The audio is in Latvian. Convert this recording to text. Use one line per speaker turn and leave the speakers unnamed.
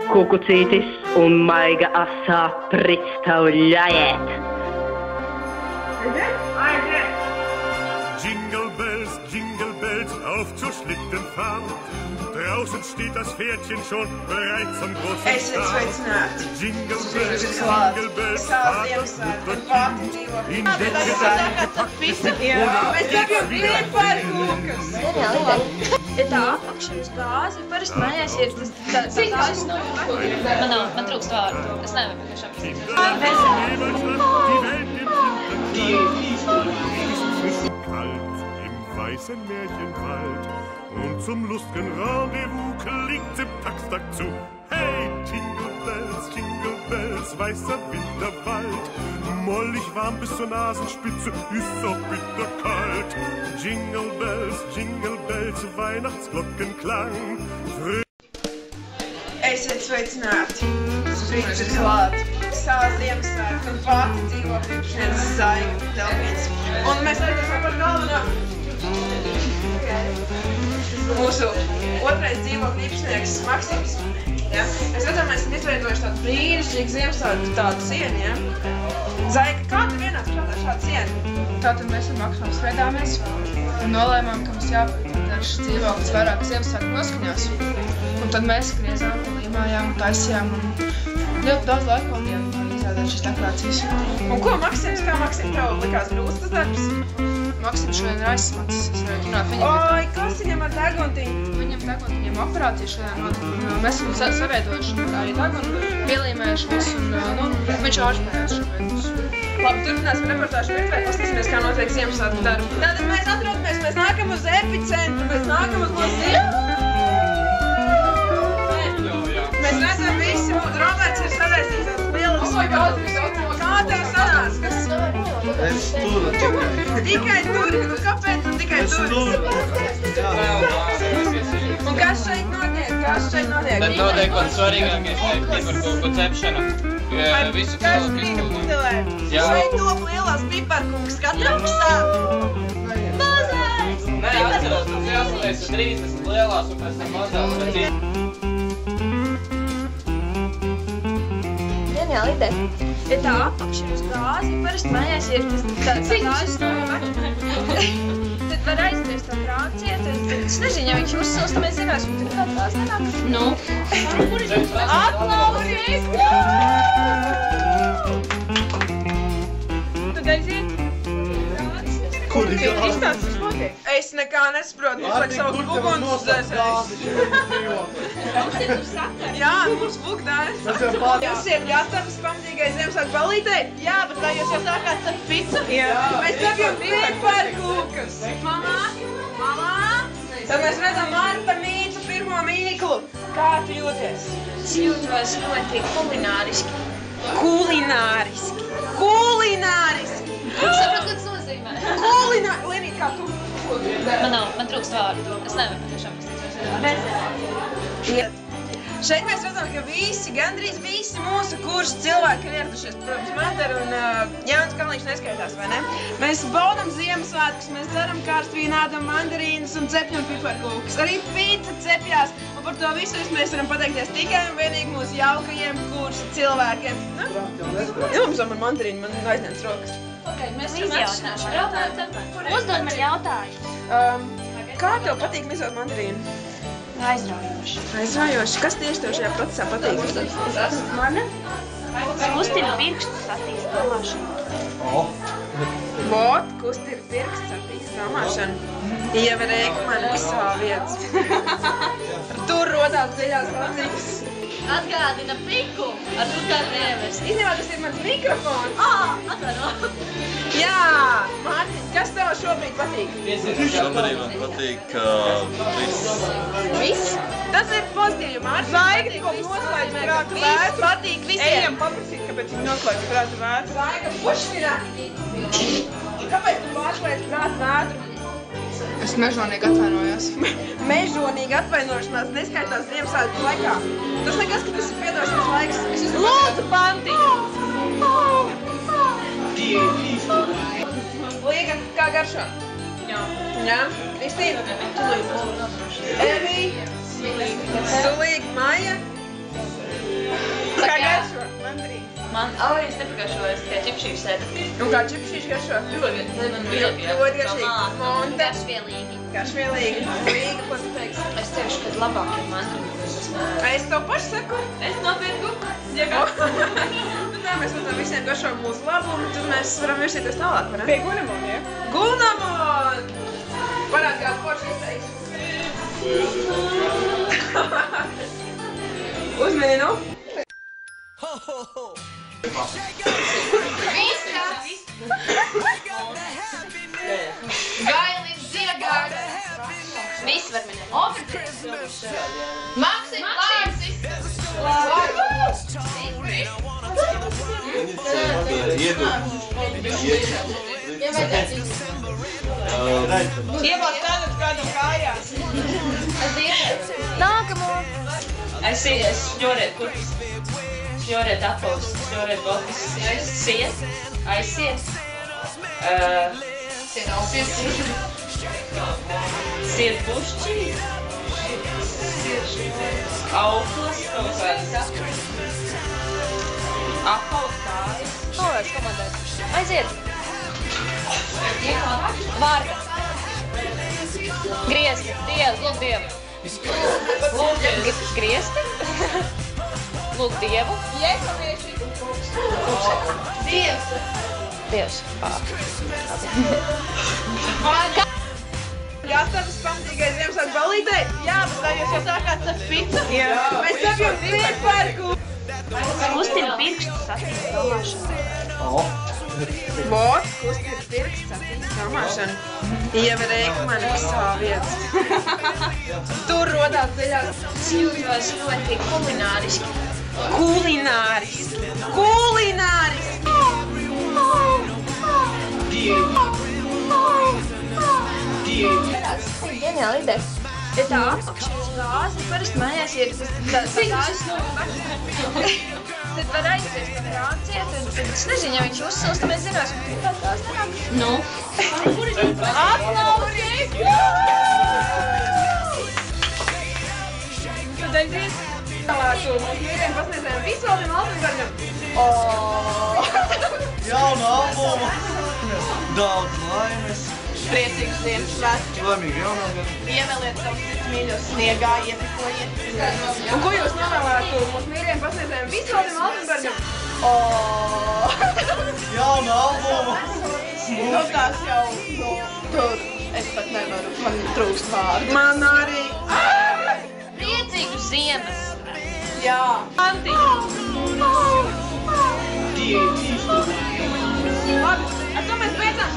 Kukucītis un maiga asā pritstauļajiet.
Jingle bells, auf zur Schlittenfahrt. Draußen steht das Pferdchen schon bereit zum großen Start. Jingle bells, fahrt mit in Decke eingepackt ist ohne
Tā apakšanas bāze parasti mājās ir tas man trūkst vārdu. Es nevaru tiešām
weißen Märchenwald und zum lustigen Rendezvous klingt im Taxtakt zu. Hey, Jingle Bells, weißer Winterwald, mollig warm bis zur Nasenspitze, ist auch bitterkalt. Jingle Bells, Weihnachtsglockenklang.
Esiet sveicināti! Rīts ir klāt! Savā Ziemassvētku un pati dzīvokļu īpašnieces Zaiga Telpīns. Un mēs redzēsim par galvenā mūsu otrais dzīvokļu īpašnieks Maksims. Ja? Mēs redzam, mēs esam izveidojuši tādu brīnišķīgu Ziemassvētku tādu sienu. Ja? Zaiga, kā tev vienāds prātā šāda siena?
Tātad mēs ar Maksimu svēdāmies un nolēmām, ka mums jāpadara šis dzīvoklis vairāk Ziemassvētku noskaņās. Un tad mēs griezām, līmājām un taisījām un ļoti daudz laika pavadījām izrādāt šīs dekorācijas.
Un ko Maksims, kā Maksim tev likās grūts tas darbs?
Maksims šodien ir aizsmacis, es varētu runāt viņam.
Oi, kas viņam ar deguntiņu?
Viņam deguntiņiem operācija šodien notika. Mēs esam savietojuši arī degunu, pielīmējuši visu un viņš āršpējās šobrīd.
Labi, turpināsim reportāžu virtuvē, paskatīsimies, kā notiek Ziemassvētku darbi. Tātad mēs atrodamies, mēs nākam uz epicentru, mēs nākam uz mūsu Mēs redzam visi, Roberts ir saraisījis tās lielas skaudus. Kā tev sanāc?
Es turu tikai.
Tikai turi? Nu kāpēc tu tikai turi? Un kas šeit notiek?
Tad notiek kaut svarīgākais šeit, piparkūku cepšana. Visu
Kas brīnumstilē? Šeit top lielās piparkūkas katram sāp. Mazais!
Nē, atceros, mums jāsalies 30 lielās un pēc tam mazās.
Ģeniāla ideja. Ja tā apakšanas bāze parasti mājās ir tas bāzes tad var aizgriezt to krāciet. Es nezinu, ja viņš uzsils, tad mēs zināsim, ka tur kāds tās nenāk. Nu? Aplausies!
Tu aiziet?
Kur ir
izstāstas notiek? Es nekā nesaprotu, mums vajag savu uguns dzēsēs. Jā, mums bugdājas. Jūs ir gatavs pamatīgai Ziemassvētku ballītei? Jā, bet vai jūs jau sākāt cept picu? Jā. Mēs cepjam piparkūkas. Mamā? Tad mēs redzam Marta Mīcu pirmo mīklu. Kā tu jūties?
Es jūtos ļoti kulināriski.
Kulināriski!
Sapratu, ko tas nozīmē?
Lenīt, kā tu?
Man trūkst vārdu. Es nevaru tiešām
Jā. Šeit mēs redzam, ka gandrīz visi mūsu kursu cilvēki ir ieradušies. Protams, Madara un Jānis Kalniņš neskaitās, vai ne? Mēs baudam Ziemassvētkus, mēs dzeram karstvīnu, ādam mandarīnas un cepjam piparkūkas. Arī pīca cepjās, un par to visu mēs varam pateikties tikai un vienīgi mūsu jaukajiem kursu cilvēkiem. Jā, mums ar mandarīnu, man aizņemts rokas.
Mēs izjautāšu. Uzdod man jautājumu.
Kā tev patīk mizot mandarīnu?
Aizraujoši.
Aizraujoši. Kas tieši tev šajā procesā patīk?
Mana? Kustina pirkstus attīst domāšanu.
Vot, kustina pirkstus attīst domāšanu. Ievere Ekmani visā vietas. Tur rodās dziļās locības.
Atgādina piku ar tukar rēvers.
Īstenībā tas ir mans mikrofons.
Atvaino.
Jā, Mārtiņ, kas tev šobrīd patīk?
Šobrīd man patīk viss.
Viss? Tas ir pozitīvi, Mārtiņ. Zaiga tikko noslēdz prātu vētru. Patīk visiem. Ejam paprasīt, kāpēc viņi noslēdz prātu vētru. Zaiga, puškina! Kāpēc tu pārslēdz prātu vētru?
Es mežonīgi atvainojos.
Mežonīgi atvainošanās neskaitās Ziemassvētku laikā. Tas nekas, ka tas ir piedošanas laiks. Lūdzu, Pantiņu! Liega, kā garšo? Jā? Kristīna? Evī? Sulīgi. Maija?
Man, es nepagaršoju, tikai ķipšīši sēda.
Un kā ķipšīši garšo?
Ļoti
garšīgi. Monte.
Garšvielīgi.
Garšvielīgi. Līga, ko tu teiksi?
Es teikšu, ka labāk ir mandri.
Es to pašu saku.
Es nopirku.
Nu tā, mēs varam visiem garšo mūsu labumu, tad mēs varam virsīties tālāk, vai ne? Pie Gunamon, ja? Gunamon! Parādi kādu foršu izteiks. Uzmini, nu?
Vista! Gailis, dziegārs! Viss var minēt. Maksim, Lārsis!
Iebāc tagad kādam kājās.
Nākamo! Aizies, šņorēt kurpis, šņorēt apavus, šņorēt botas, siet, aiziet. Siet pušķī, auklas, kaut kādas, apavus kājas.
Kāvēs komandēt?
Aiziet! Vārda! Griezti! Dievu! Lūk Dievu! Griezti! Lūk Dievu!
Jēkavieši!
Dievs! Dievs!
Gatavs pamatīgai Ziemassvētku ballītei? Jā, bet tā jūs jau sākāt cept picu? Jā. Mēs cepjam pirkparku!
Kustina pirkstus attīst domāšanu.
Vot, kustina pirkstus attīst domāšanu. Iever Eikmani visā vietas. Tur rodās dziļāk.
Jūtos ļoti kulināriski.
Kulināriski! Kulināriski!
Ģeniāli ideja. Ja tā apakšņas gāze, parasti mājās ir tāds tad var aizies tam rāciet, un tad es nezinu, ja viņš uzsils, tad mēs zināsim, ka tā gāze nāk. Nu? Aplausies!
Tad aizies tālāku mūsu vīriem pasniedzējiem Visuālim Altenbergam.
Jaunu albumu! Daudz laimes!
Priecīgs Ziemassvētku!
Laimīgi jaunā gadu!
Ievēliet savus mīļos sniegā, iepikojiet. Un ko jūs novēlētu mūsu vīriem pasniedzējiem Visuālim Altenbergam?
Jaunu albumu!
Nu tās jau, tur es pat nevaru, man trūkst vārdu. Man arī.
Priecīgu ziemas!
Jā. Antiņu. Labi, ar to mēs beidzām.